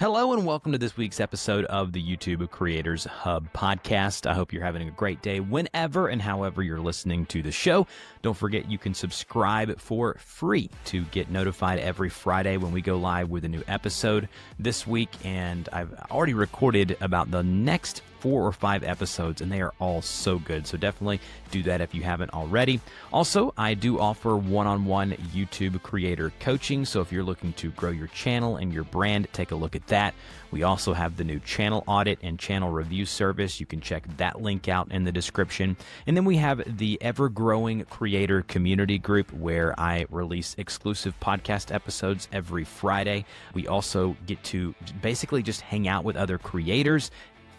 Hello and welcome to this week's episode of the YouTube Creators Hub podcast. I hope you're having a great day whenever and however you're listening to the show. Don't forget you can subscribe for free to get notified every Friday when we go live with a new episode this week. And I've already recorded about the next 4 or 5 episodes, and they are all so good. So definitely do that if you haven't already. Also, I do offer one-on-one YouTube creator coaching. So if you're looking to grow your channel and your brand, take a look at that. We also have the new channel audit and channel review service. You can check that link out in the description. And then we have the ever-growing creator community group where I release exclusive podcast episodes every Friday. We also get to basically just hang out with other creators.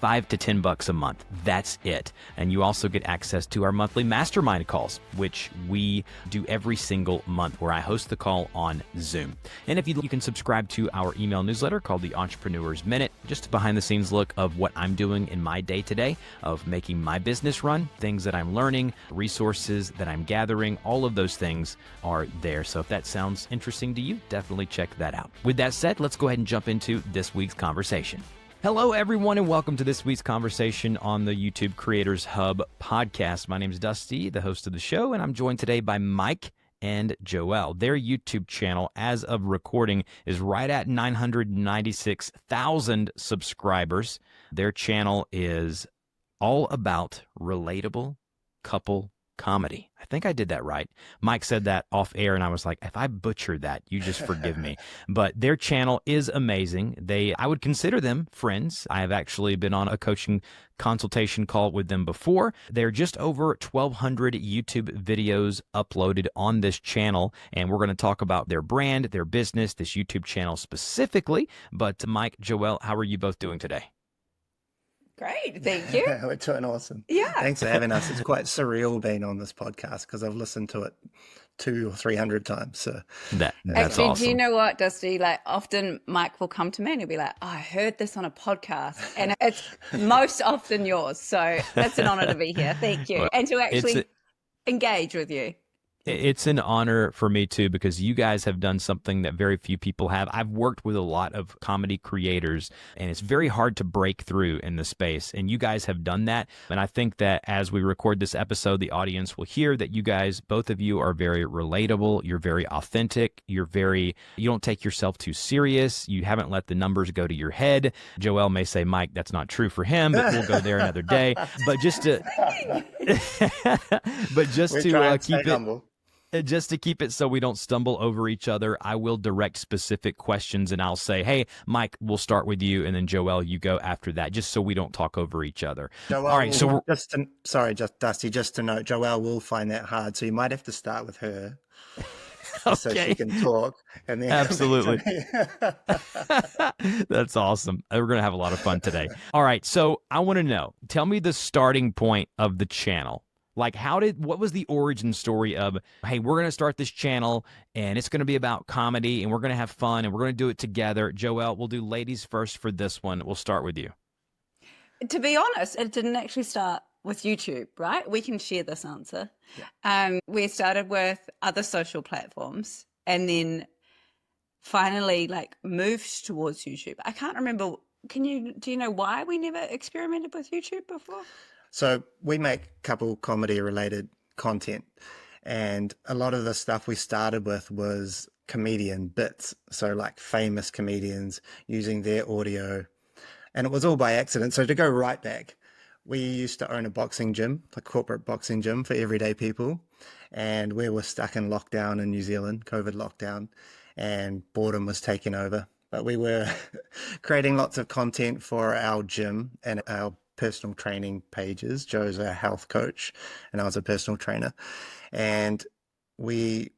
$5 to $10 a month. That's it. And you also get access to our monthly mastermind calls, which we do every single month, where I host the call on Zoom. And if you can subscribe to our email newsletter called the Entrepreneur's Minute, just a behind the scenes look of what I'm doing in my day to day of making my business run, things that I'm learning, resources that I'm gathering, all of those things are there. So if that sounds interesting to you, definitely check that out. With that said, let's go ahead and jump into this week's conversation. Hello, everyone, and welcome to this week's conversation on the YouTube Creators Hub podcast. My name is Dusty, the host of the show, and I'm joined today by Mike and Joelle. Their YouTube channel, as of recording, is right at 996,000 subscribers. Their channel is all about relatable couple comedy. I think I did that right. Mike said that off air, and I was like, if I butchered that, you just forgive me. But their channel is amazing. I would consider them friends. I have actually been on a coaching consultation call with them before. They're just over 1,200 YouTube videos uploaded on this channel, and we're going to talk about their brand, their business, this YouTube channel specifically. But Mike, Joelle, how are you both doing today? Great, thank you. We're doing awesome. Yeah. Thanks for having us. It's quite surreal being on this podcast because I've listened to it 200 or 300 times. So that's actually, awesome. do you know what, Dusty? Like, often Mike will come to me and he'll be like, oh, I heard this on a podcast, and it's most often yours. So that's an honor to be here. Thank you. Well, and to actually engage with you. It's an honor for me too, because you guys have done something that very few people have. I've worked with a lot of comedy creators, and it's very hard to break through in the space, and you guys have done that. And I think that as we record this episode, the audience will hear that you guys, both of you, are very relatable. You're very authentic. You don't take yourself too serious. You haven't let the numbers go to your head. Joelle may say, Mike, that's not true for him, but we'll go there another day. But just to keep it humble. Just to keep it so we don't stumble over each other, I will direct specific questions, and I'll say, hey, Mike, we'll start with you, and then Joelle, you go after that, just so we don't talk over each other. Joelle, all right, so Dusty, just to note, Joelle will find that hard, so you might have to start with her. Okay. So she can talk. And then Absolutely. That's awesome. We're going to have a lot of fun today. All right, so I want to know, tell me the starting point of the channel. Like, what was the origin story of, hey, we're going to start this channel, and it's going to be about comedy, and we're going to have fun, and we're going to do it together. Joelle, we'll do ladies first for this one. We'll start with you. To be honest, it didn't actually start with YouTube, right? We can share this answer. Yeah. We started with other social platforms, and finally moved towards YouTube. I can't remember. Do you know why we never experimented with YouTube before? So we make couple comedy related content, and a lot of the stuff we started with was comedian bits. So like famous comedians using their audio, and it was all by accident. So to go right back, we used to own a boxing gym, a corporate boxing gym for everyday people. And we were stuck in lockdown in New Zealand, COVID lockdown, and boredom was taking over. But we were creating lots of content for our gym and our personal training pages. Joe's a health coach and I was a personal trainer. And we,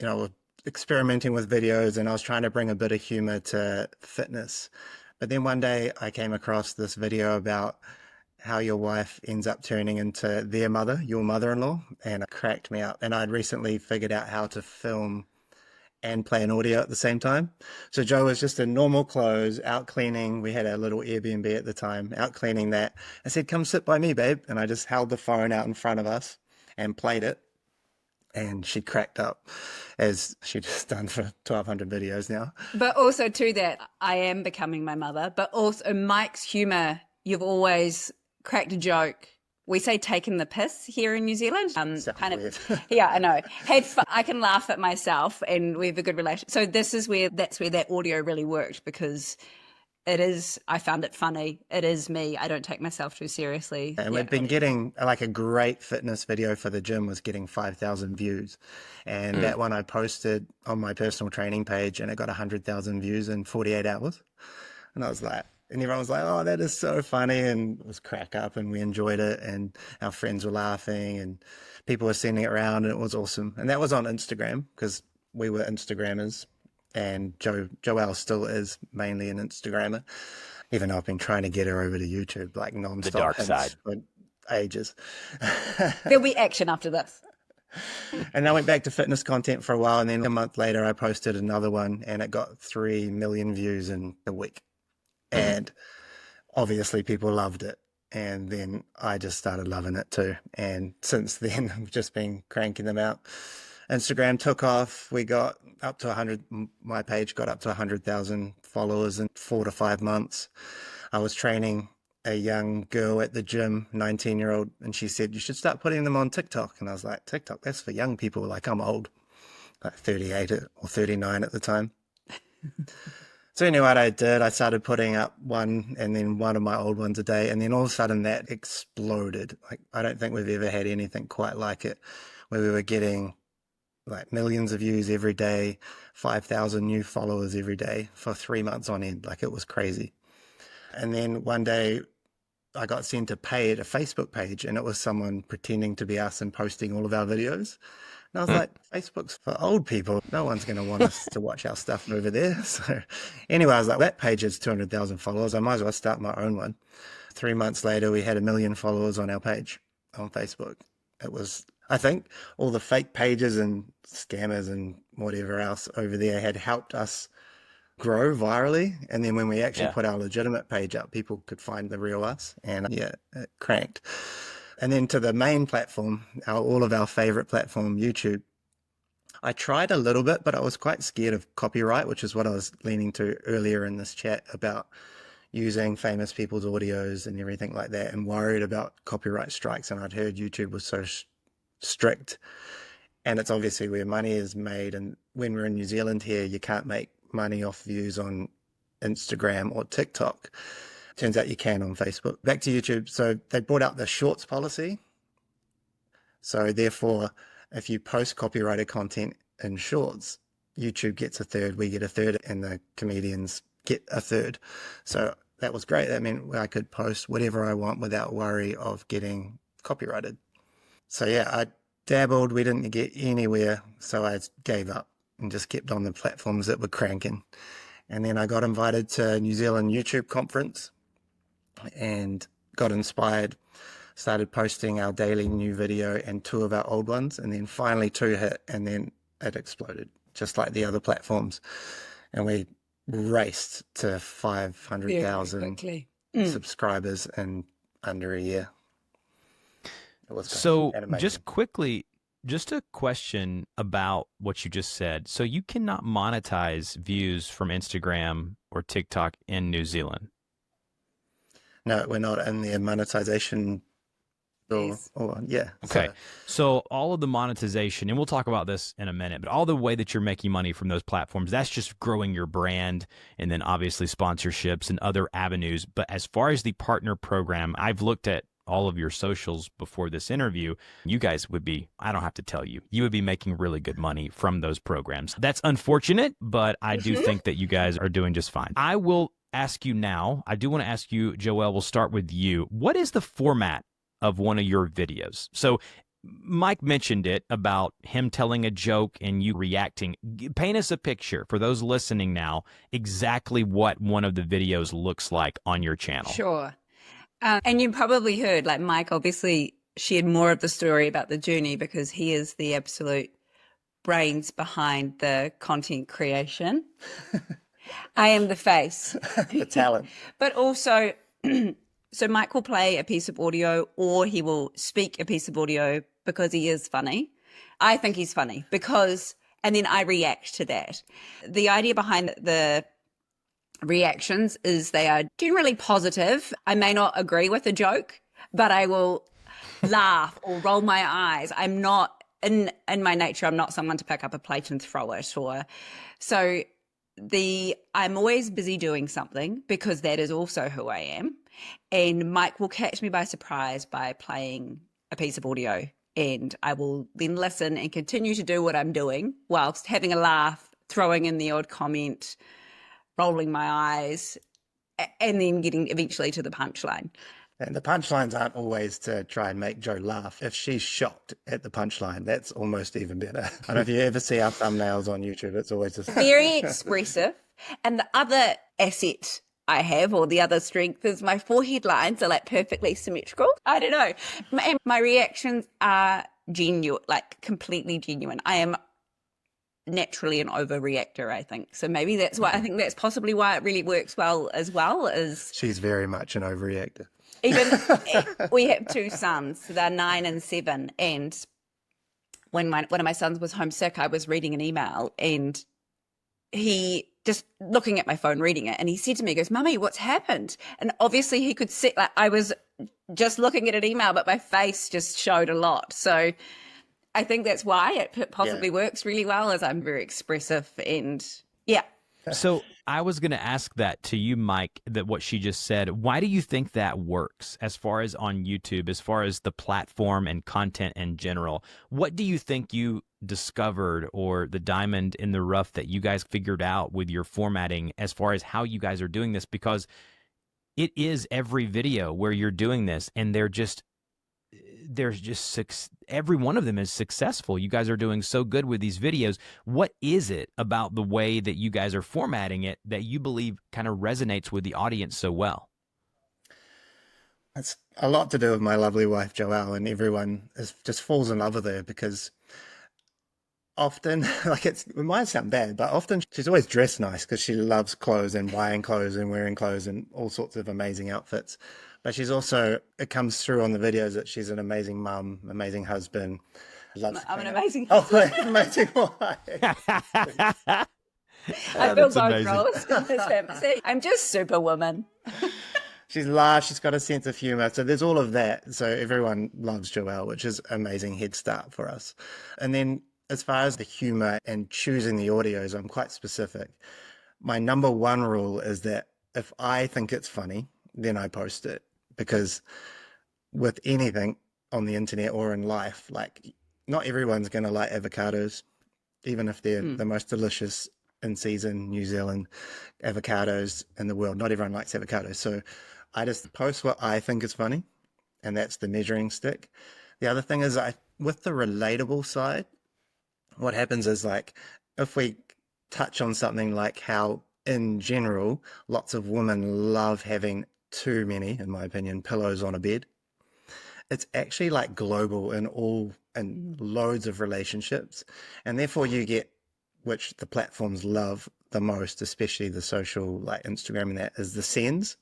were experimenting with videos, and I was trying to bring a bit of humor to fitness. But then one day I came across this video about how your wife ends up turning into their mother, your mother-in-law, and it cracked me up. And I'd recently figured out how to film and play an audio at the same time. So Joe was just in normal clothes, out cleaning. We had a little Airbnb at the time, out cleaning that. I said, come sit by me, babe. And I just held the phone out in front of us and played it. And she cracked up, as she just done for 1,200 videos now. But also to that, I am becoming my mother, but also Mike's humor, you've always cracked a joke. We say taking the piss here in New Zealand. Sounds weird. Yeah, I know. I can laugh at myself and we have a good relationship. So that's where that audio really worked, because I found it funny. It is me. I don't take myself too seriously. And we've been getting, like, a great fitness video for the gym was getting 5,000 views. And that one I posted on my personal training page, and it got 100,000 views in 48 hours. And I was like, and everyone was like, oh, that is so funny. And it was crack up, and we enjoyed it. And our friends were laughing, and people were sending it around, and it was awesome. And that was on Instagram, because we were Instagrammers. And Joelle still is mainly an Instagrammer, even though I've been trying to get her over to YouTube, like nonstop. The dark side. For ages. There'll be action after this. And I went back to fitness content for a while, and then a month later I posted another one, and it got 3 million views in a week. And obviously people loved it. And then I just started loving it too. And since then I've just been cranking them out. Instagram took off. We got up to 100. My page got up to 100,000 followers in 4 to 5 months. I was training a young girl at the gym, 19-year-old, and she said, you should start putting them on TikTok. And I was like, TikTok, that's for young people. Like, I'm old, like 38 or 39 at the time. So anyway, what I did, I started putting up one and then one of my old ones a day. And then all of a sudden that exploded. Like, I don't think we've ever had anything quite like it, where we were getting like millions of views every day, 5,000 new followers every day for 3 months on end. Like, it was crazy. And then one day I got sent a Facebook page, and it was someone pretending to be us and posting all of our videos. And I was like, Facebook's for old people. No one's going to want us to watch our stuff over there. So anyway, I was like, that page has 200,000 followers. I might as well start my own one. 3 months later, we had 1 million followers on our page on Facebook. It was, I think all the fake pages and scammers and whatever else over there had helped us grow virally. And then when we actually put our legitimate page up, people could find the real us. And it cranked. And then to the main platform, all of our favorite platform, YouTube, I tried a little bit, but I was quite scared of copyright, which is what I was leaning to earlier in this chat about using famous people's audios and everything like that, and worried about copyright strikes. And I'd heard YouTube was so strict, and it's obviously where money is made. And when we're in New Zealand here, you can't make money off views on Instagram or TikTok. Turns out you can on Facebook. Back to YouTube. So they brought out the shorts policy. So therefore, if you post copyrighted content in shorts, YouTube gets a third, we get a third, and the comedians get a third. So that was great. That meant I could post whatever I want without worry of getting copyrighted. So yeah, I dabbled. We didn't get anywhere. So I gave up and just kept on the platforms that were cranking. And then I got invited to New Zealand YouTube conference and got inspired, started posting our daily new video and 2 of our old ones. And then finally 2 hit, and then it exploded, just like the other platforms. And we raced to 500,000 subscribers in under a year. It was so just quickly, just a question about what you just said. So you cannot monetize views from Instagram or TikTok in New Zealand? No, we're not in the monetization. Yeah. Okay. So all of the monetization, and we'll talk about this in a minute, but all the way that you're making money from those platforms, that's just growing your brand, and then obviously sponsorships and other avenues. But as far as the partner program, I've looked at all of your socials before this interview. You guys would be, I don't have to tell you, you would be making really good money from those programs. That's unfortunate, but I do think that you guys are doing just fine. I will ask you now, I do want to ask you, Joelle, we'll start with you. What is the format of one of your videos? So Mike mentioned it about him telling a joke and you reacting. Paint us a picture for those listening now, exactly what one of the videos looks like on your channel. Sure. And you probably heard, like, Mike obviously shared more of the story about the journey because he is the absolute brains behind the content creation. I am the face. The talent. But also, so Mike will play a piece of audio or he will speak a piece of audio because he is funny. I think he's funny because, and then I react to that. The idea behind the reactions is they are generally positive. I may not agree with a joke, but I will laugh or roll my eyes. I'm not in my nature, I'm not someone to pick up a plate and throw it, or so I'm always busy doing something because that is also who I am. And Mike will catch me by surprise by playing a piece of audio, and I will then listen and continue to do what I'm doing whilst having a laugh, throwing in the odd comment, rolling my eyes, and then getting eventually to the punchline. And the punchlines aren't always to try and make Joe laugh. If she's shocked at the punchline, that's almost even better. I don't know if you ever see our thumbnails on YouTube, it's always just very expressive. And the other asset I have, or the other strength, is my forehead lines are like perfectly symmetrical. I don't know. My reactions are genuine, like completely genuine. I am naturally an overreactor, I think. So maybe that's why I think that's possibly why it really works well as she's very much an overreactor. Even we have two sons, so they're 9 and 7. And when one of my sons was homesick, I was reading an email and he just looking at my phone, reading it. And he said to me, he goes, "Mummy, what's happened?" And obviously he could see, like I was just looking at an email, but my face just showed a lot. So I think that's why it possibly works really well, as I'm very expressive and yeah. So I was going to ask that to you, Mike, that what she just said. Why do you think that works as far as on YouTube, as far as the platform and content in general? What do you think you discovered, or the diamond in the rough that you guys figured out with your formatting as far as how you guys are doing this? Because it is every video where you're doing this and there's just every one of them is successful. You guys are doing so good with these videos. What is it about the way that you guys are formatting it that you believe kind of resonates with the audience so well? It's a lot to do with my lovely wife, Joelle, and everyone just falls in love with her because often, like it might sound bad, but often she's always dressed nice because she loves clothes and buying clothes and wearing clothes and all sorts of amazing outfits. But she's also, it comes through on the videos that she's an amazing mum, amazing husband. I'm an amazing husband. Oh, amazing wife. I feel both roles in this fantasy. I'm just Superwoman. She's large, she's got a sense of humor. So there's all of that. So everyone loves Joelle, which is an amazing head start for us. And then as far as the humor and choosing the audios, I'm quite specific. My number one rule is that if I think it's funny, then I post it. Because with anything on the internet or in life, like not everyone's going to like avocados, even if they're the most delicious in season New Zealand avocados in the world. Not everyone likes avocados. So I just post what I think is funny, and that's the measuring stick. The other thing is with the relatable side, what happens is like if we touch on something like how in general, lots of women love having too many, in my opinion, pillows on a bed. It's actually like global in loads of relationships. And therefore you get, which the platforms love the most, especially the social like Instagram and that, is the sends.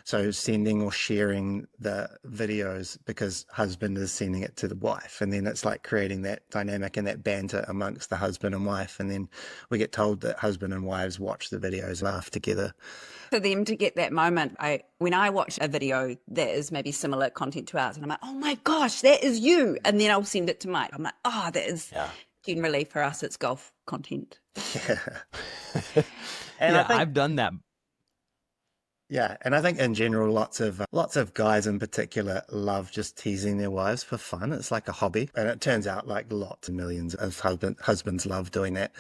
So sending or sharing the videos because husband is sending it to the wife. And then it's like creating that dynamic and that banter amongst the husband and wife. And then we get told that husband and wives watch the videos, laugh together. For them to get that moment, when I watch a video that is maybe similar content to ours, and I'm like, oh my gosh, that is you. And then I'll send it to Mike. I'm like, oh, that is generally for us, it's golf content. Yeah. And I've done that. Yeah, and I think in general, lots of guys in particular love just teasing their wives for fun. It's like a hobby, and it turns out like lots of millions of husbands love doing that.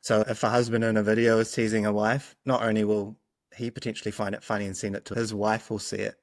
So if a husband in a video is teasing a wife, not only will he potentially find it funny and send it to his wife, will see it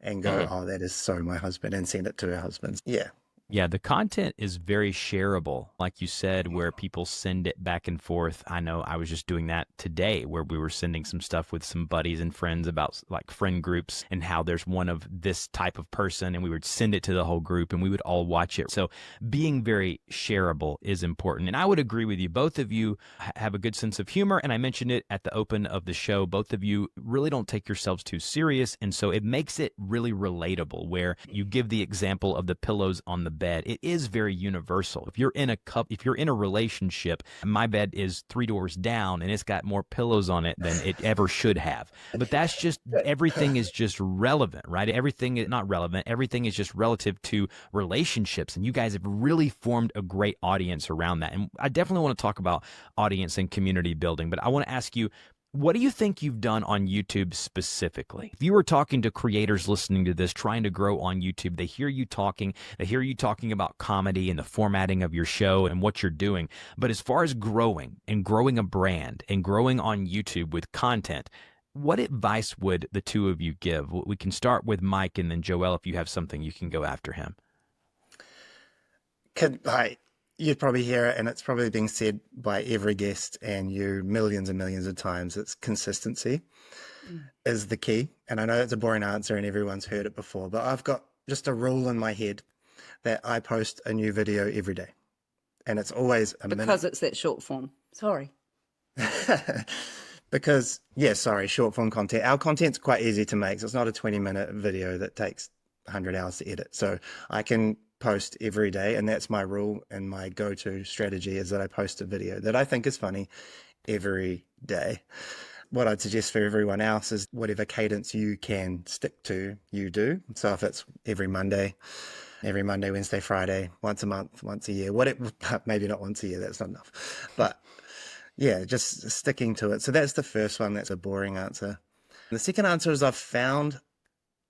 and go, "Oh, that is so my husband," and send it to her husband. Yeah. Yeah, the content is very shareable, like you said, where people send it back and forth. I know I was just doing that today where we were sending some stuff with some buddies and friends about like friend groups and how there's one of this type of person, and we would send it to the whole group and we would all watch it. So being very shareable is important. And I would agree with you. Both of you have a good sense of humor. And I mentioned it at the open of the show. Both of you really don't take yourselves too serious. And so it makes it really relatable, where you give the example of the pillows on the bed, it is very universal. If you're in a relationship, my bed is 3 doors down and it's got more pillows on it than it ever should have. But that's just, everything is just relevant, right? Everything is not relevant. Everything is just relative to relationships. And you guys have really formed a great audience around that. And I definitely want to talk about audience and community building, but I want to ask you, what do you think you've done on YouTube specifically? If you were talking to creators listening to this, trying to grow on YouTube, they hear you talking about comedy and the formatting of your show and what you're doing. But as far as growing and growing a brand and growing on YouTube with content, what advice would the two of you give? We can start with Mike, and then Joelle, if you have something, you can go after him. You'd probably hear it, and it's probably being said by every guest and you millions and millions of times. It's consistency is the key. And I know it's a boring answer and everyone's heard it before, but I've got just a rule in my head that I post a new video every day. And it's always a minute. Because it's that short form. Sorry. Short form content. Our content's quite easy to make. So it's not a 20-minute video that takes 100 hours to edit. So I can post every day, and that's my rule, and my go-to strategy is that I post a video that I think is funny every day. What I'd suggest for everyone else is whatever cadence you can stick to, you do. So if it's every Monday, Wednesday, Friday, once a month, once a year, maybe not once a year, that's not enough. But yeah, just sticking to it. So that's the first one. That's a boring answer. The second answer is I've found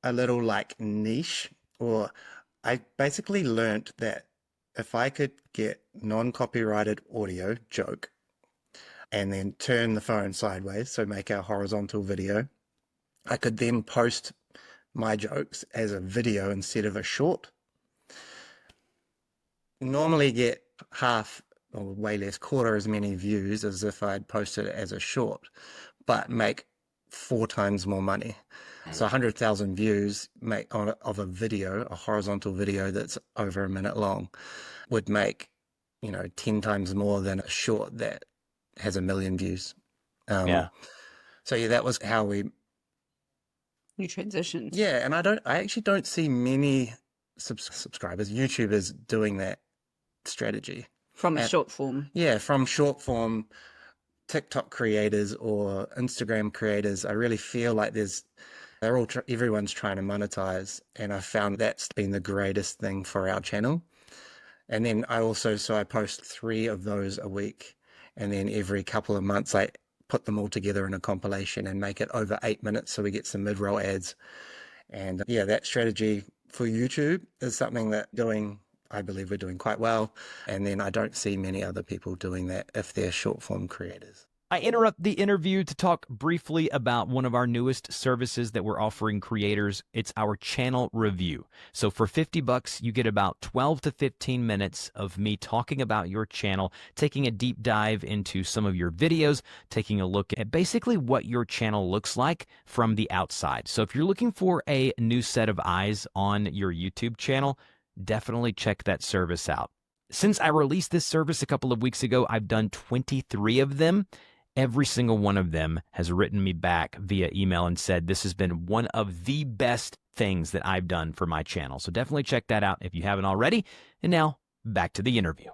a little niche, or I basically learned that if I could get non-copyrighted audio joke and then turn the phone sideways, so make a horizontal video, I could then post my jokes as a video instead of a short. Normally get half or way less, quarter as many views as if I'd posted it as a short, but make 4 times more money. So 100,000 views of a video, a horizontal video that's over a minute long, would make 10 times more than a short that has 1 million views. So that was how you transitioned. Yeah, and I actually don't see many subscribers, YouTubers, doing that strategy From a short form. Yeah, from short form TikTok creators or Instagram creators. I really feel like everyone's trying to monetize, and I found that's been the greatest thing for our channel. And then I post 3 of those a week, and then every couple of months I put them all together in a compilation and make it over 8 minutes so we get some mid-roll ads. And that strategy for YouTube is something that I believe we're doing quite well. And then I don't see many other people doing that if they're short form creators. I interrupt the interview to talk briefly about one of our newest services that we're offering creators. It's our channel review. So for $50, you get about 12 to 15 minutes of me talking about your channel, taking a deep dive into some of your videos, taking a look at basically what your channel looks like from the outside. So if you're looking for a new set of eyes on your YouTube channel, definitely check that service out. Since I released this service a couple of weeks ago, I've done 23 of them. Every single one of them has written me back via email and said this has been one of the best things that I've done for my channel. So definitely check that out if you haven't already. And now back to the interview.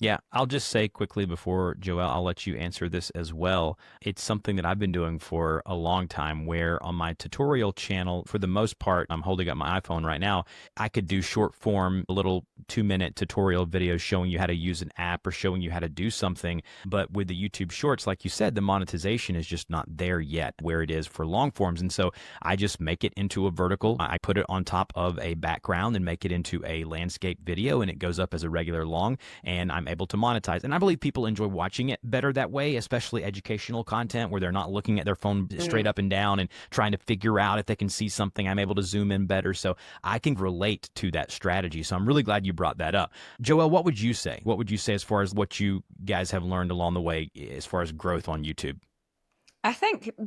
Yeah, I'll just say quickly before, Joelle, I'll let you answer this as well. It's something that I've been doing for a long time, where on my tutorial channel, for the most part, I'm holding up my iPhone right now, I could do short form, little 2-minute tutorial videos showing you how to use an app or showing you how to do something. But with the YouTube Shorts, like you said, the monetization is just not there yet where it is for long forms. And so I just make it into a vertical. I put it on top of a background and make it into a landscape video, and it goes up as a regular long, and I'm able to monetize. And I believe people enjoy watching it better that way, especially educational content where they're not looking at their phone straight up and down and trying to figure out if they can see something. I'm able to zoom in better. So I can relate to that strategy. So I'm really glad you brought that up. Joelle, what would you say? What would you say as far as what you guys have learned along the way as far as growth on YouTube?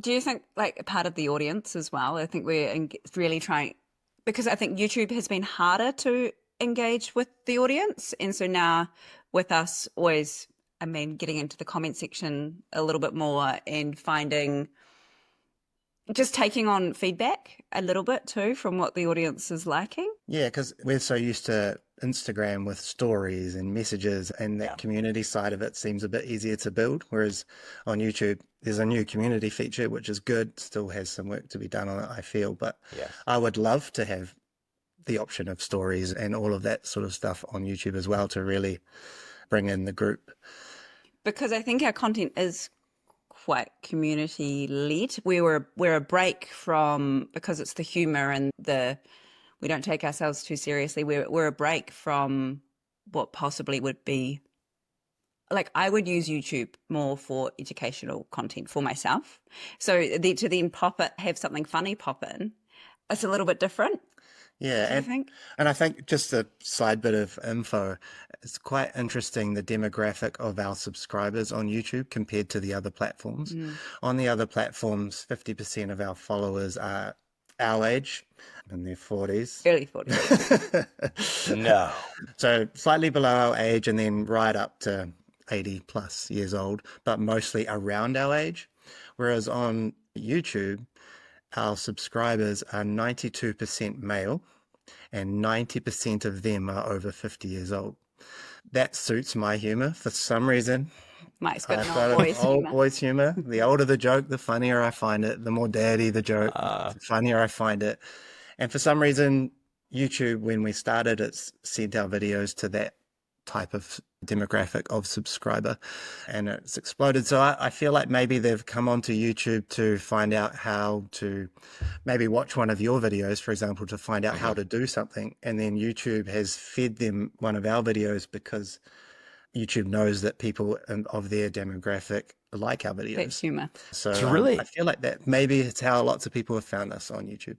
Do you think like part of the audience as well? I think we're really trying, because I think YouTube has been harder to engage with the audience. And so now with us always, getting into the comment section a little bit more and just taking on feedback a little bit too from what the audience is liking. Yeah, because we're so used to Instagram with stories and messages, and that community side of it seems a bit easier to build. Whereas on YouTube, there's a new community feature, which is good, still has some work to be done on it, I feel. But I would love to have the option of stories and all of that sort of stuff on YouTube as well to really bring in the group. Because I think our content is quite community led. We're a break from, because it's the humor and we don't take ourselves too seriously. We're a break from what possibly would be, like, I would use YouTube more for educational content for myself. So to then have something funny pop in, it's a little bit different. Yeah, and I think just a side bit of info, it's quite interesting the demographic of our subscribers on YouTube compared to the other platforms. On the other platforms, 50% of our followers are our age, in their 40s. Early 40s. No. So slightly below our age and then right up to 80 plus years old, but mostly around our age. Whereas on YouTube, our subscribers are 92% male and 90% of them are over 50 years old. That suits my humor for some reason. Mike's got I've an old boy's humor. The older the joke, the funnier I find it. The more daddy the joke, the funnier I find it. And for some reason, YouTube, when we started, it's sent our videos to that type of demographic of subscriber, and it's exploded. So I feel like maybe they've come onto YouTube to find out how to maybe watch one of your videos, for example, to find out how to do something. And then YouTube has fed them one of our videos because YouTube knows that people of their demographic like our videos. That's humor. So It's really, I feel like that maybe it's how lots of people have found us on YouTube.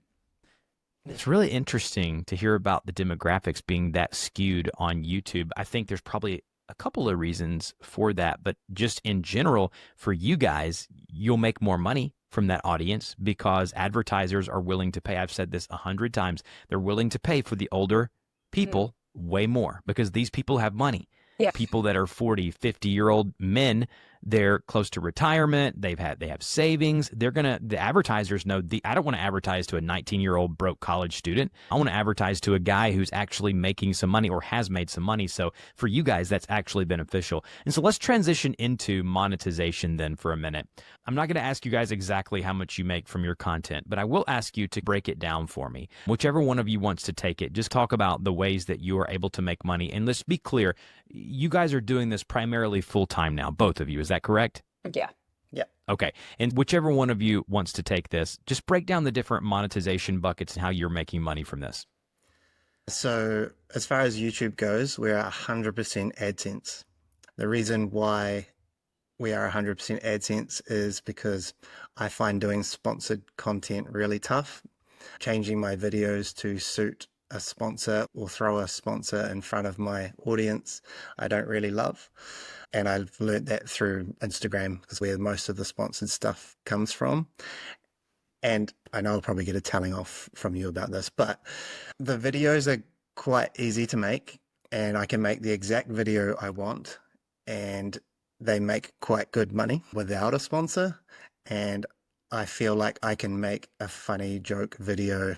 it's really interesting to hear about the demographics being that skewed on YouTube. I think there's probably a couple of reasons for that, but just in general, for you guys, you'll make more money from that audience because advertisers are willing to pay. I've said this 100 times. They're willing to pay for the older people way more because these people have money. Yeah. People that are 40, 50-year-old men, they're close to retirement. They have savings. The advertisers know I don't want to advertise to a 19-year-old broke college student. I want to advertise to a guy who's actually making some money or has made some money. So for you guys, that's actually beneficial. And so let's transition into monetization then for a minute. I'm not going to ask you guys exactly how much you make from your content, but I will ask you to break it down for me. Whichever one of you wants to take it, just talk about the ways that you are able to make money. And let's be clear, you guys are doing this primarily full-time now, both of you. Is that correct? Yeah. Yeah. Okay. And whichever one of you wants to take this, just break down the different monetization buckets and how you're making money from this. So as far as YouTube goes, we're 100% AdSense. The reason why we are 100% AdSense is because I find doing sponsored content really tough. Changing my videos to suit a sponsor or throw a sponsor in front of my audience, I don't really love. And I've learned that through Instagram because where most of the sponsored stuff comes from. And I know I'll probably get a telling off from you about this, but the videos are quite easy to make and I can make the exact video I want and they make quite good money without a sponsor. And I feel like I can make a funny joke video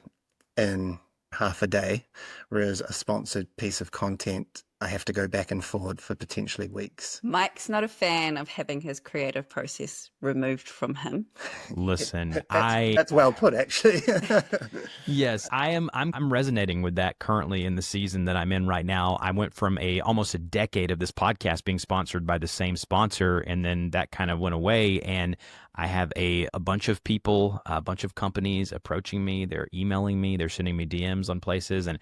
in half a day, whereas a sponsored piece of content, I have to go back and forward for potentially weeks. Mike's not a fan of having his creative process removed from him. Listen, that's well put, actually. Yes, I'm resonating with that currently in the season that I'm in right now. I went from almost a decade of this podcast being sponsored by the same sponsor, and then that kind of went away. And I have a bunch of people, a bunch of companies approaching me. They're emailing me. They're sending me DMs on places, and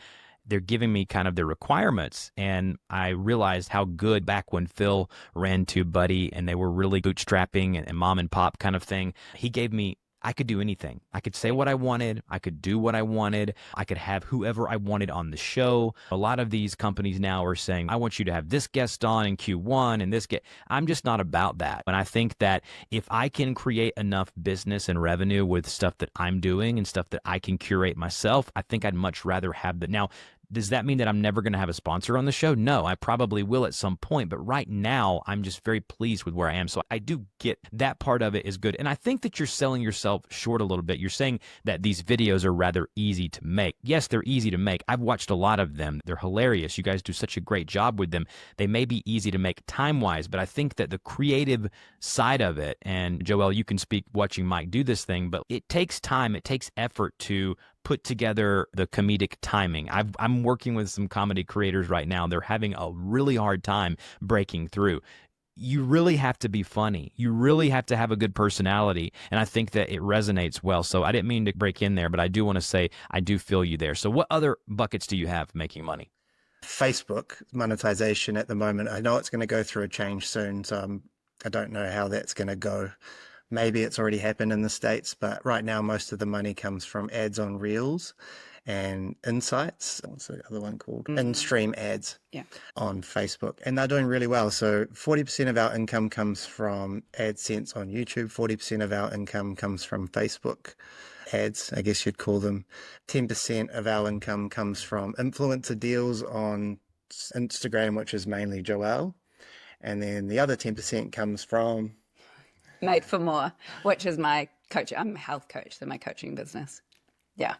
they're giving me kind of the requirements. And I realized how good back when Phil ran TubeBuddy and they were really bootstrapping and mom and pop kind of thing. He gave me, I could do anything. I could say what I wanted. I could do what I wanted. I could have whoever I wanted on the show. A lot of these companies now are saying, I want you to have this guest on in Q1 and this guest. I'm just not about that. And I think that if I can create enough business and revenue with stuff that I'm doing and stuff that I can curate myself, I think I'd much rather have that. Now, Does that mean that I'm never going to have a sponsor on the show? No, I probably will at some point. But right now, I'm just very pleased with where I am. So I do get that part of it is good. And I think that you're selling yourself short a little bit. You're saying that these videos are rather easy to make. Yes, they're easy to make. I've watched a lot of them. They're hilarious. You guys do such a great job with them. They may be easy to make time-wise, but I think that the creative side of it, and Joelle, you can speak watching Mike do this thing, but it takes time. It takes effort to put together the comedic timing. I'm working with some comedy creators right now. They're having a really hard time breaking through. You really have to be funny. You really have to have a good personality. And I think that it resonates well. So I didn't mean to break in there, but I do want to say I do feel you there. So what other buckets do you have making money? Facebook monetization at the moment. I know it's going to go through a change soon, so I don't know how that's going to go. Maybe it's already happened in the States, but right now most of the money comes from ads on Reels and Insights. What's the other one called? In-stream ads on Facebook. And they're doing really well. So 40% of our income comes from AdSense on YouTube. 40% of our income comes from Facebook ads, I guess you'd call them. 10% of our income comes from influencer deals on Instagram, which is mainly Joelle. And then the other 10% comes from Made for More, which is my coach. I'm a health coach, so my coaching business. Yeah.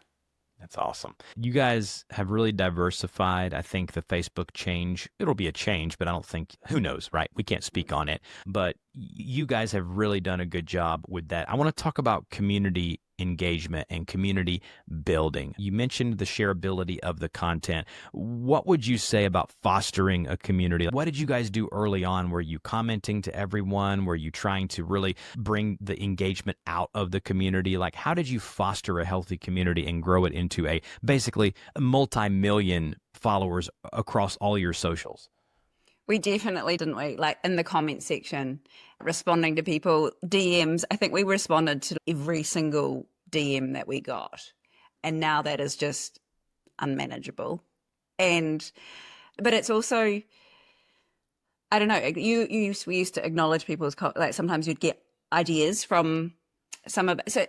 That's awesome. You guys have really diversified. I think the Facebook change, it'll be a change, but I don't think, who knows, right? We can't speak on it. But you guys have really done a good job with that. I want to talk about community engagement and community building. You mentioned the shareability of the content. What would you say about fostering a community? What did you guys do early on? Were you commenting to everyone? Were you trying to really bring the engagement out of the community? Like, how did you foster a healthy community and grow it into a basically a multi-million followers across all your socials? We definitely didn't. We like in the comment section, responding to people, DMs. I think we responded to every single DM that we got. And now that is just unmanageable. But it's also, I don't know, we used to acknowledge people's, like sometimes you'd get ideas from some of it. So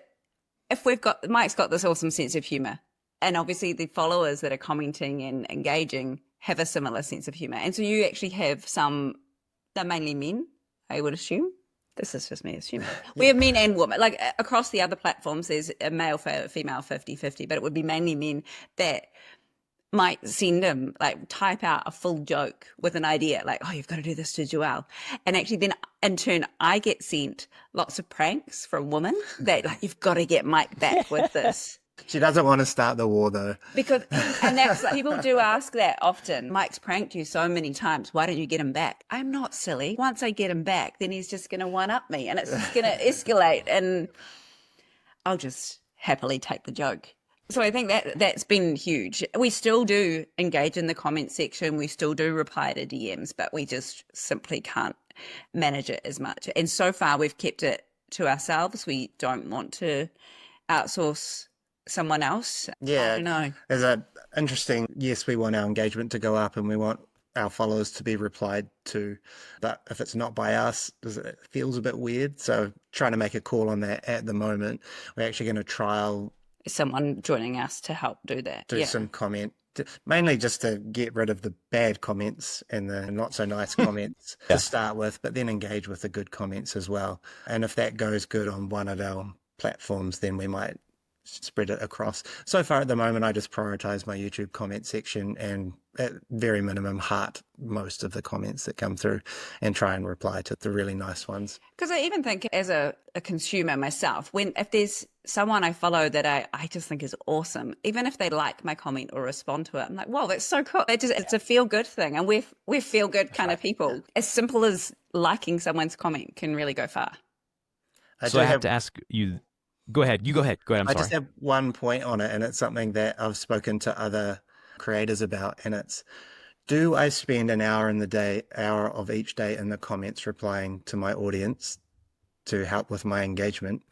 if Mike's got this awesome sense of humor, and obviously the followers that are commenting and engaging have a similar sense of humor. And so you actually have they're mainly men, I would assume. This is just me assuming. We have men and women. Like across the other platforms, there's a male, female 50-50, but it would be mainly men that might send them, like type out a full joke with an idea, like, oh, you've got to do this to Joelle. And actually then in turn, I get sent lots of pranks from women that like, you've got to get Mike back with this. She doesn't want to start the war though. And that's like, people do ask that often. Mike's pranked you so many times. Why don't you get him back? I'm not silly. Once I get him back, then he's just going to one up me and it's just going to escalate and I'll just happily take the joke. So I think that's been huge. We still do engage in the comment section. We still do reply to DMs, but we just simply can't manage it as much. And so far we've kept it to ourselves. We don't want to outsource someone else. Yeah, I don't know. There's an interesting, yes, we want our engagement to go up and we want our followers to be replied to, but if it's not by us, it feels a bit weird. So trying to make a call on that at the moment. We're actually going to trial someone joining us to help do that. Do some comment, mainly just to get rid of the bad comments and the not so nice comments to start with, but then engage with the good comments as well. And if that goes good on one of our platforms, then we might spread it across. So far at the moment, I just prioritize my YouTube comment section and at very minimum heart most of the comments that come through and try and reply to the really nice ones. Because I even think as a consumer myself, if there's someone I follow that I just think is awesome, even if they like my comment or respond to it, I'm like, whoa, that's so cool. It's a feel good thing. And we're feel good kind of people. As simple as liking someone's comment can really go far. I have to ask you. Go ahead. You go ahead. Go ahead. I'm sorry. I just have one point on it, and it's something that I've spoken to other creators about, and it's, do I spend an hour of each day in the comments replying to my audience to help with my engagement,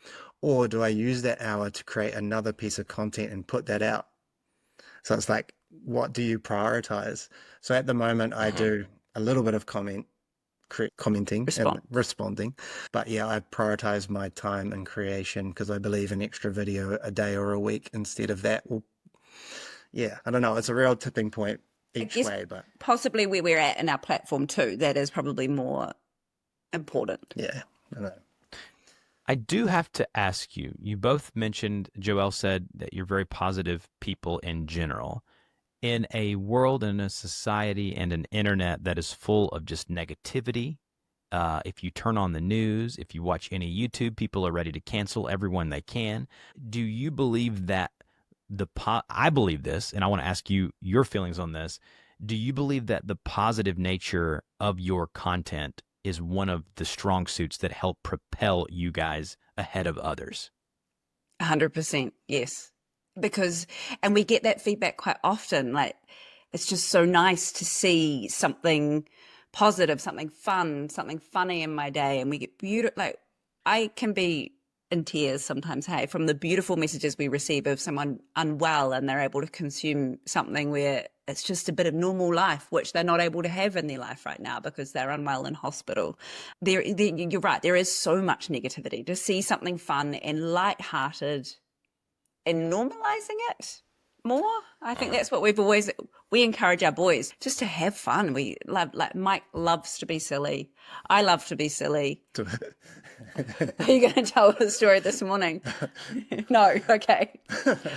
or do I use that hour to create another piece of content and put that out? So it's like, what do you prioritize? So at the moment, I do a little bit of commenting and responding, but yeah, I prioritize my time and creation because I believe an extra video a day or a week instead of that will yeah, I don't know. It's a real tipping point I each guess way, but possibly where we're at in our platform too, that is probably more important. yeah, I know. I do have to ask you, you both mentioned, Joelle said that you're very positive people in general. In a world and a society and an internet that is full of just negativity, if you turn on the news, if you watch any YouTube, people are ready to cancel everyone they can. Do you believe that I believe this, and I want to ask you your feelings on this. Do you believe that the positive nature of your content is one of the strong suits that help propel you guys ahead of others? 100%, yes. Because, and we get that feedback quite often. Like, it's just so nice to see something positive, something fun, something funny in my day. And we get beautiful, like, I can be in tears sometimes, hey, from the beautiful messages we receive of someone unwell and they're able to consume something where it's just a bit of normal life, which they're not able to have in their life right now because they're unwell in hospital. You're right, there is so much negativity. To see something fun and lighthearted and normalizing it more, I think that's what we encourage our boys just to have fun. We love, like Mike loves to be silly. I love to be silly. Are you going to tell the story this morning? No, okay.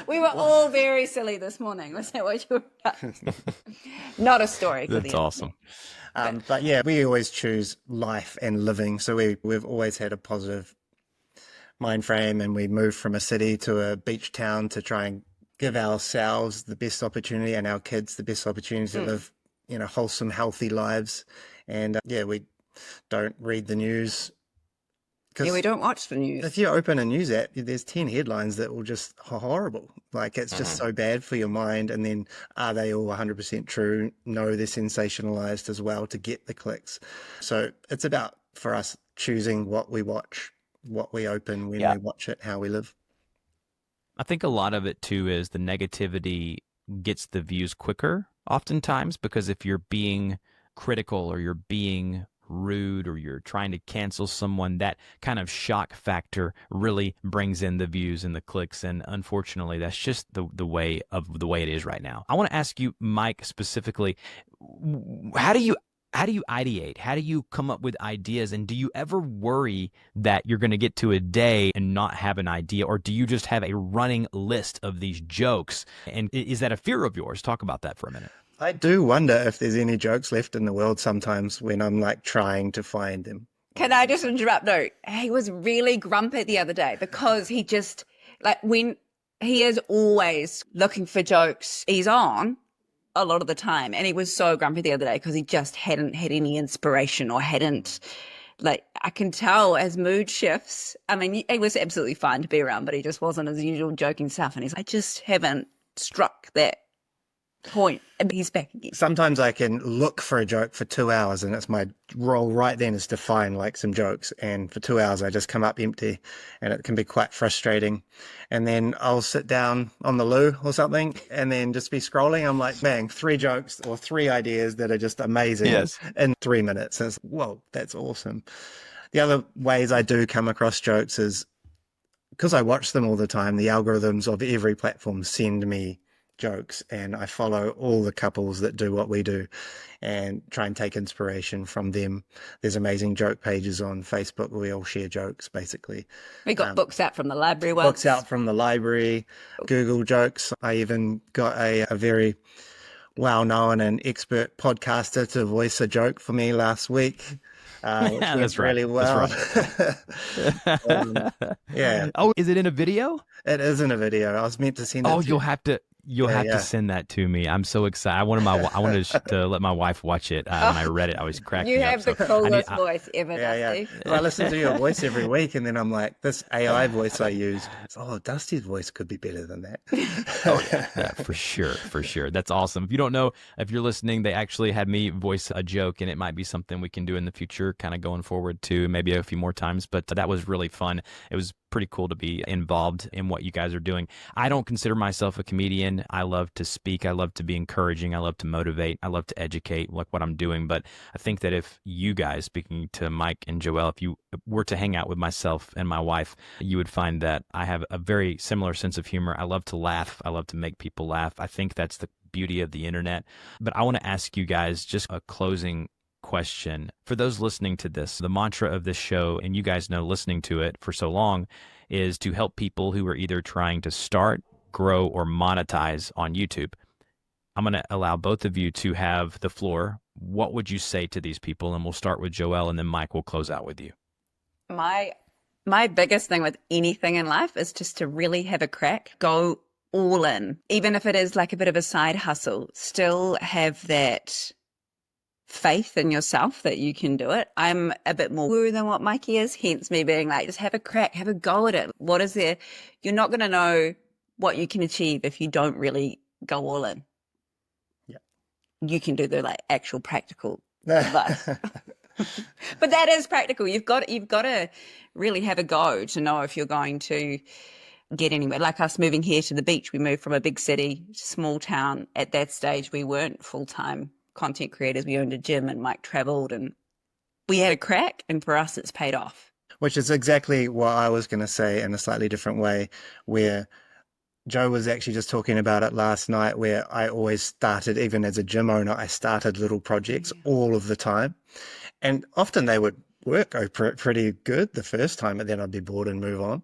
We were all very silly this morning. Was that what you were? Not a story. That's awesome. But yeah, we always choose life and living. So we've always had a positive mind frame, and we moved from a city to a beach town to try and give ourselves the best opportunity and our kids the best opportunity to live, wholesome, healthy lives. And yeah, we don't read the news. Yeah, we don't watch the news. If you open a news app, there's 10 headlines that will just are horrible. Like, it's just so bad for your mind. And then, are they all 100% true? No, they're sensationalized as well to get the clicks. So it's about, for us, choosing what we watch, what we open, when we watch it, how we live. I think a lot of it too is the negativity gets the views quicker oftentimes, because if you're being critical or you're being rude or you're trying to cancel someone, that kind of shock factor really brings in the views and the clicks. And unfortunately, that's just the way it is right now. I want to ask you, Mike, specifically, how do you ideate? How do you come up with ideas? And do you ever worry that you're going to get to a day and not have an idea? Or do you just have a running list of these jokes? And is that a fear of yours? Talk about that for a minute. I do wonder if there's any jokes left in the world sometimes when I'm like trying to find them. Can I just interrupt? No, he was really grumpy the other day because he just, like, when he is always looking for jokes, he's on a lot of the time. And he was so grumpy the other day because he just hadn't had any inspiration or hadn't, like, I can tell as mood shifts. I mean, it was absolutely fine to be around, but he just wasn't his usual joking stuff. And he's like, I just haven't struck that point, and he's back again. Sometimes I can look for a joke for 2 hours, and it's my role right then is to find like some jokes, and for 2 hours I just come up empty, and it can be quite frustrating. And then I'll sit down on the loo or something and then just be scrolling. I'm like, bang, 3 jokes or 3 ideas that are just amazing in 3 minutes. And it's, whoa, that's awesome. The other ways I do come across jokes is because I watch them all the time. The algorithms of every platform send me jokes, and I follow all the couples that do what we do and try and take inspiration from them. There's amazing joke pages on Facebook where we all share jokes, basically. We got books out from the library once. Books out from the library, Google jokes. I even got a very well-known and expert podcaster to voice a joke for me last week. Which went really well. That's right. Yeah. Oh, is it in a video? It is in a video. I was meant to send it. Oh, you'll have to send that to me. I'm so excited. I wanted to let my wife watch it. When I read it, I was cracking up. You have the coolest voice ever, Dusty. I listen to your voice every week, and then I'm like, this AI voice I use, Dusty's voice could be better than that. Yeah, for sure. That's awesome. If you don't know, if you're listening, they actually had me voice a joke, and it might be something we can do in the future, kind of going forward too, maybe a few more times. But that was really fun. It was pretty cool to be involved in what you guys are doing. I don't consider myself a comedian. I love to speak. I love to be encouraging. I love to motivate. I love to educate, like what I'm doing. But I think that if you guys, speaking to Mike and Joelle, if you were to hang out with myself and my wife, you would find that I have a very similar sense of humor. I love to laugh. I love to make people laugh. I think that's the beauty of the internet. But I want to ask you guys just a closing question. For those listening to this, the mantra of this show, and you guys know listening to it for so long, is to help people who are either trying to start, grow, or monetize on YouTube. I'm going to allow both of you to have the floor. What would you say to these people? And we'll start with Joelle, and then Mike will close out with you. My biggest thing with anything in life is just to really have a crack, go all in, even if it is like a bit of a side hustle, still have that faith in yourself that you can do it. I'm a bit more woo than what Mikey is, hence me being like, just have a crack, have a go at it. What is there? You're not going to know what you can achieve if you don't really go all in. Yeah. You can do the like actual practical advice. But that is practical. You've got to really have a go to know if you're going to get anywhere. Like us moving here to the beach, we moved from a big city to small town. At that stage, we weren't full-time content creators. We owned a gym and Mike traveled and we had a crack, and for us it's paid off. Which is exactly what I was going to say in a slightly different way, where Joe was actually just talking about it last night, where I always started, even as a gym owner, I started little projects all of the time. And often they would work pretty good the first time, and then I'd be bored and move on,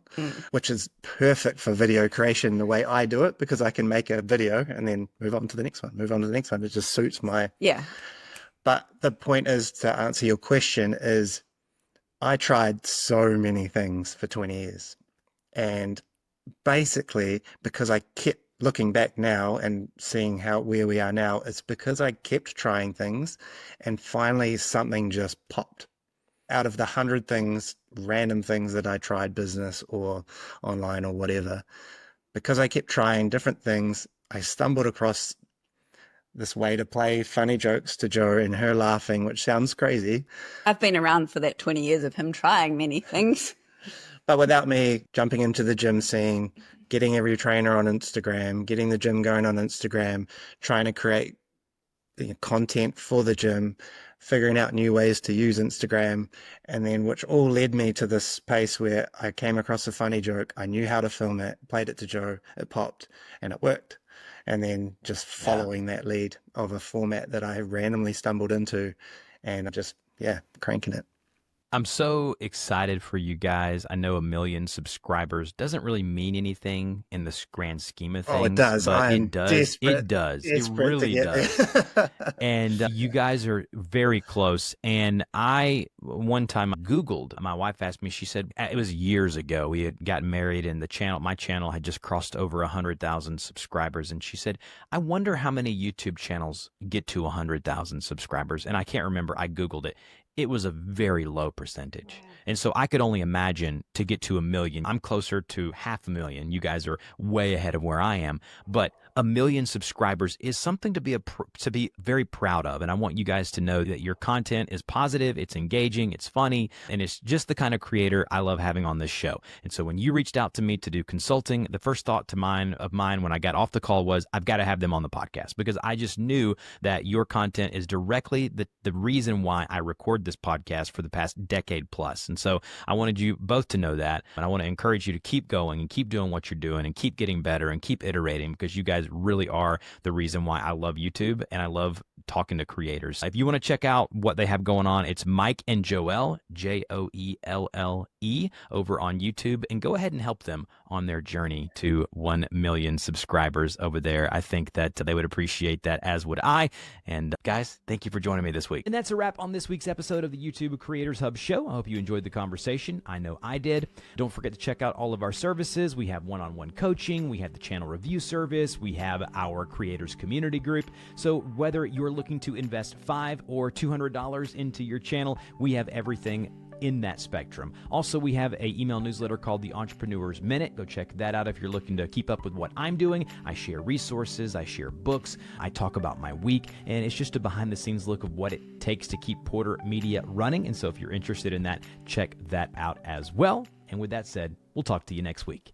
which is perfect for video creation the way I do it, because I can make a video and then move on to the next one, move on to the next one. It just suits my... Yeah. But the point is, to answer your question, is I tried so many things for 20 years. And basically, because I kept looking back now and seeing where we are now, it's because I kept trying things, and finally something just popped. Out of the 100 things, random things that I tried, business or online or whatever, because I kept trying different things, I stumbled across this way to play funny jokes to Joe and her laughing, which sounds crazy. I've been around for that 20 years of him trying many things. But without me jumping into the gym scene, getting every trainer on Instagram, getting the gym going on Instagram, trying to create content for the gym, figuring out new ways to use Instagram, and then which all led me to this space where I came across a funny joke. I knew how to film it, played it to Joe, it popped, and it worked. And then just following that lead of a format that I randomly stumbled into, and just, cranking it. I'm so excited for you guys. I know 1 million subscribers doesn't really mean anything in the grand scheme of things. Oh, it does. But it does. It does. It really does. And you guys are very close. And I, one time Googled, my wife asked me, she said, it was years ago. We had gotten married and my channel had just crossed over 100,000 subscribers. And she said, I wonder how many YouTube channels get to 100,000 subscribers. And I can't remember. I Googled it. It was a very low percentage. And so I could only imagine to get to 1 million. I'm closer to 500,000. You guys are way ahead of where I am. But 1 million subscribers is something to be very proud of. And I want you guys to know that your content is positive, it's engaging, it's funny, and it's just the kind of creator I love having on this show. And so when you reached out to me to do consulting, the first thought of mine when I got off the call was, I've got to have them on the podcast, because I just knew that your content is directly the reason why I record this podcast for the past decade plus. And so I wanted you both to know that. And I want to encourage you to keep going and keep doing what you're doing and keep getting better and keep iterating, because you guys really are the reason why I love YouTube and I love talking to creators. If you want to check out what they have going on, it's Mike and Joelle, Joelle, over on YouTube, and go ahead and help them on their journey to 1 million subscribers over there. I think that they would appreciate that, as would I. And guys, thank you for joining me this week. And that's a wrap on this week's episode of the YouTube Creators Hub Show. I hope you enjoyed the conversation. I know I did. Don't forget to check out all of our services. We have one-on-one coaching. We have the channel review service. We have our creators community group. So whether you're looking to invest $5 or $200 into your channel, we have everything in that spectrum. Also, we have an email newsletter called the Entrepreneur's Minute. Go check that out if you're looking to keep up with what I'm doing. I share resources, I share books, I talk about my week, and it's just a behind the scenes look of what it takes to keep Porter Media running. And so if you're interested in that, check that out as well. And with that said, we'll talk to you next week.